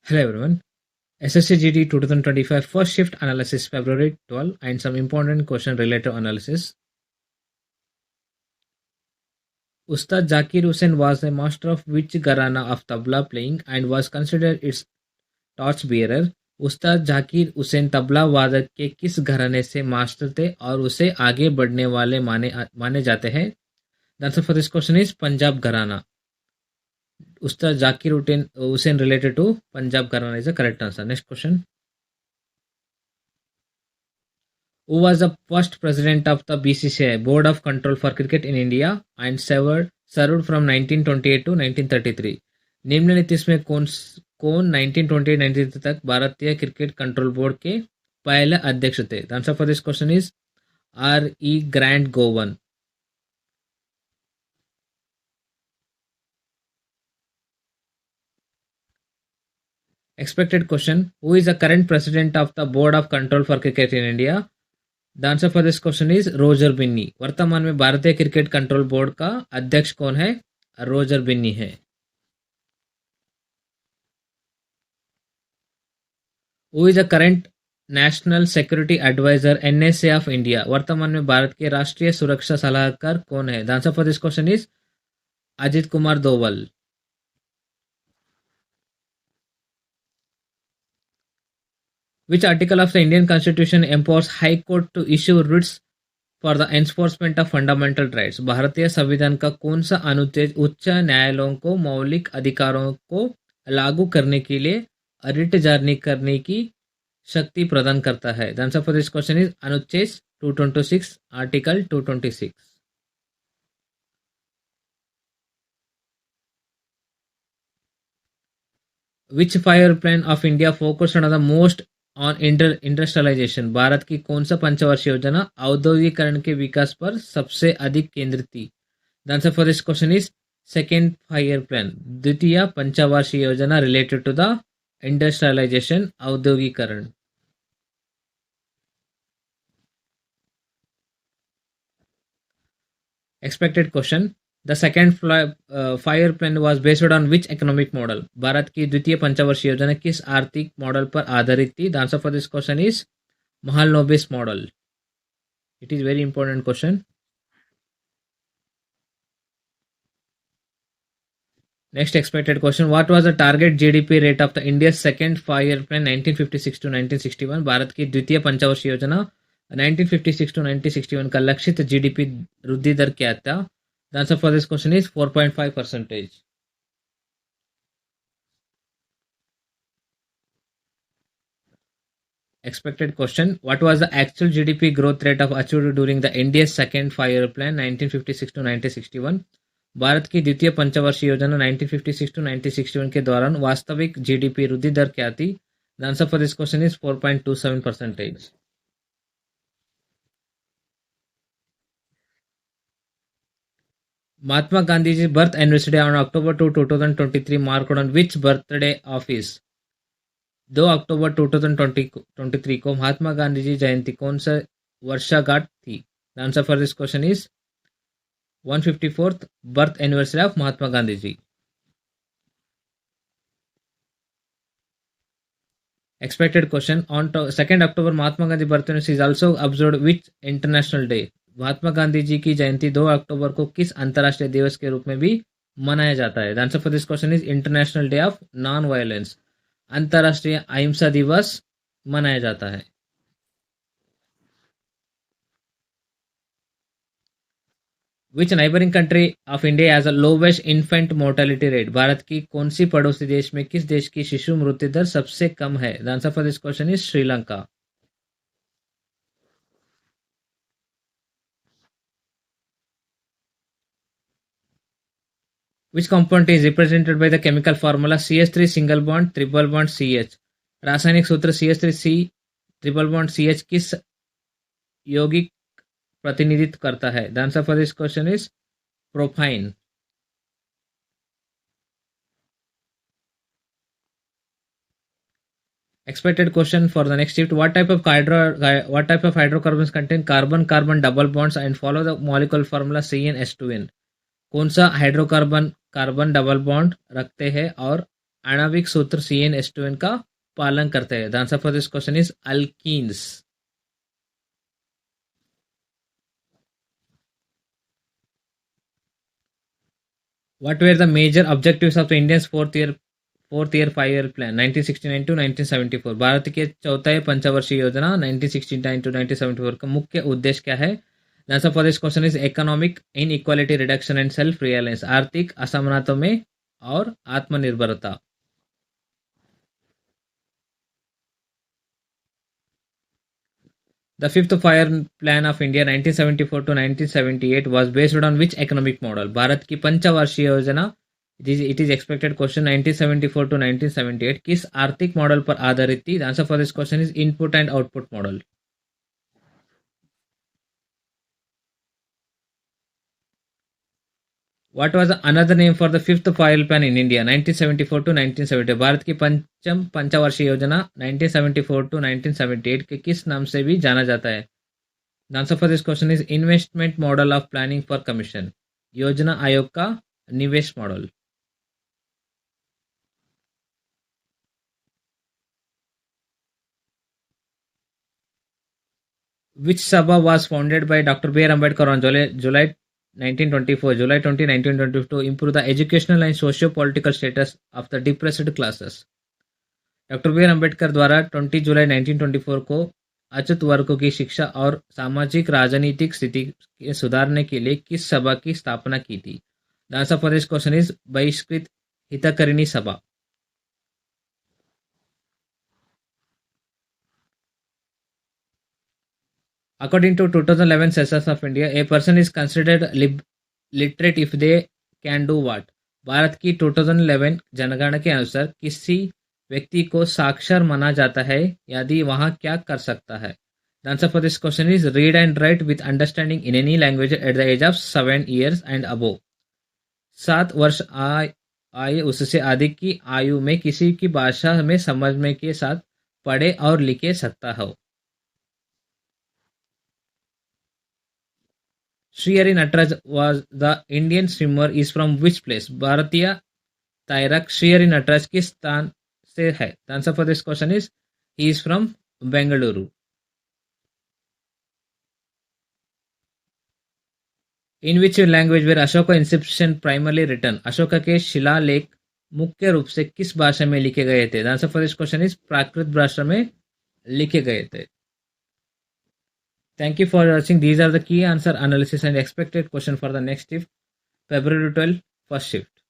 Hello everyone. SSC GD 2025 first shift analysis February 12 and some important question related analysis. Ustad Zakir Hussain was a master of which gharana of tabla playing and was considered its torchbearer. उस्ताद जाकिर हुसैन तबला वादक के किस घराने से master थे और उसे आगे बढ़ने वाले माने जाते हैं? The answer for this question is Punjab Gharana. Ustad Zakir Hussain related to Punjab Gharana is the correct answer. Next question. Who was the first president of the BCCI Board of Control for Cricket in India and served from 1928 to 1933? निम्नलिखित में कौन 1928-1933 तक भारतीय cricket control board के पहले अध्यक्ष थे? The answer for this question is R.E. Grant Govan. Expected question. Who is the current president of the Board of Control for Cricket in India? The answer for this question is Roger Binny. वर्तमान में भारतीय cricket control board का अध्यक्ष कौन है? रोजर बिन्नी है. Who is the current national security adviser NSA of India? वर्तमान में भारत के राष्ट्रीय सुरक्षा सलाहकार कौन है? The answer for this question is Ajit Kumar Doval. Which article of the Indian Constitution empowers High Court to issue writs for the enforcement of fundamental rights? भारतीय संविधान का कौन सा अनुच्छेद उच्च न्यायालयों को मौलिक अधिकारों को लागू करने के लिए रिट जारी करने की शक्ति प्रदान करता है? The answer for this question is अनुच्छेद 226, article 226. Which five-year plan of India focused on the most on industrialisation? भारत की कौन सा पंचवर्षीय योजना औद्योगिकरण के विकास पर सबसे अधिक केंद्रित थी? The answer for this question is second 5-year plan. द्वितीय पंचवार्षिक योजना रिलेटेड टू द इंडस्ट्रियलाइजेशन, औद्योगिकरण. Expected question. The second 5-year plan was based on which economic model? Bharat की द्वितीय पंचवर्षीय योजना किस आर्थिक मॉडल पर आधारित थी? The answer for this question is Mahalanobis model. It is very important question. Next expected question. What was the target GDP rate of the India's second 5-year plan 1956 to 1961? Bharat की द्वितीय पंचवर्षीय योजना 1956 to 1961 का लक्षित जीडीपी वृद्धि दर क्या था? The answer for this question is 4.5%. Expected question. What was the actual GDP growth rate of achieved during the India's second 5-year plan 1956 to 1961? Bharat की द्वितीय पंचवर्षीय योजना 1956 to 1961 के दौरान वास्तविक जीडीपी वृद्धि दर क्या थी? The answer for this question is 4.27%. Mahatma Gandhi's birth anniversary on October 2, 2023 marked on which birthday of his? 2 अक्टूबर 2023 को महात्मा गांधी जी जयंती कौन सा वर्षगांठ थी? The answer for this question is 154th birth anniversary of Mahatma Gandhi ji. Expected question. On 2nd October Mahatma Gandhi birth anniversary is also observed which international day? Mahatma Gandhi ji की जयंती 2 अक्टूबर को किस अंतर्राष्ट्रीय दिवस के रूप में भी मनाया जाता है? The answer for this question is international day of non violence. अंतर्राष्ट्रीय अहिंसा दिवस मनाया जाता है. Which neighboring country of India has the lowest infant mortality rate? Bharat की कौन सी पड़ोसी देश में किस देश की शिशु मृत्यु दर सबसे कम है? The answer for this question is Sri Lanka. Which component is represented by the chemical formula CH3 single bond triple bond CH? रासायनिक सूत्र CH3C ट्रिपल बॉन्ड CH किस यौगिक प्रतिनिधित्व करता है? The answer for this question is propyne. Expected question for the next shift. What type of hydrocarbons contain carbon-carbon double bonds and follow the molecular formula CnH2n? कौन सा hydrocarbon carbon double bond रखते हैं और आणविक सूत्र CnH2n का पालन करते हैं? The answer for this question is alkenes. What were the major objectives of the Indian's fourth year 5-year plan 1969 to 1974? Bharat के चौथा पंचवर्षीय योजना 1969 to 1974 का मुख्य उद्देश्य क्या है? The answer for this question is economic inequality reduction and self reliance. आर्थिक असमानताओं में और आत्मनिर्भरता. The fifth five-year plan of India 1974 to 1978 was based on which economic model? Bharat की पंचवार्षिक योजना it is expected question 1974 to 1978 किस आर्थिक मॉडल पर आधारित थी? The answer for this question is input and output model. What was another name for the fifth five-year plan in India 1974 to 1970? Bharat की पंचवार्षिक योजना 1974 to 1978 के किस नाम से भी जाना जाता है? The answer for this question is investment model of planning for commission. योजना आयोग का निवेश model. Which Sabha was founded by Dr. B.R. Ambedkar on July 1924, July 20, 1922 to improve the educational and socio-political status of the depressed classes? Doctor B R Ambedkar द्वारा 20 जुलाई 1924 को अछूत वर्गों की शिक्षा और सामाजिक राजनीतिक स्थिति के सुधारने के लिए किस सभा की स्थापना की थी? The answer for this question is बहिष्कृत हितकारिणी सभा. According to 2011 census of India, a person is considered literate if they can do what? Bharat की 2011 जनगणना के अनुसार किसी व्यक्ति को साक्षर माना जाता है यदि वह क्या कर सकता है? The answer for this question is read and write with understanding in any language at the age of 7 years and above. 7 वर्ष आयु उससे अधिक की आयु में किसी की भाषा में समझने के साथ पढ़े और लिखे सकता हो. Sri Hari Nataraj was the Indian swimmer is from which place? भारतीय तैराक श्री हरि नटराज किस स्थान से है? The answer for this question is he is from Bengaluru. In which language were Ashoka inscription primarily written? Ashoka के शिलालेख मुख्य रूप से किस भाषा में लिखे गए थे? The answer for this question is प्राकृत भाषा में लिखे गए थे. Thank you for watching. These are the key answer analysis and expected question for the next shift, February 12, first shift.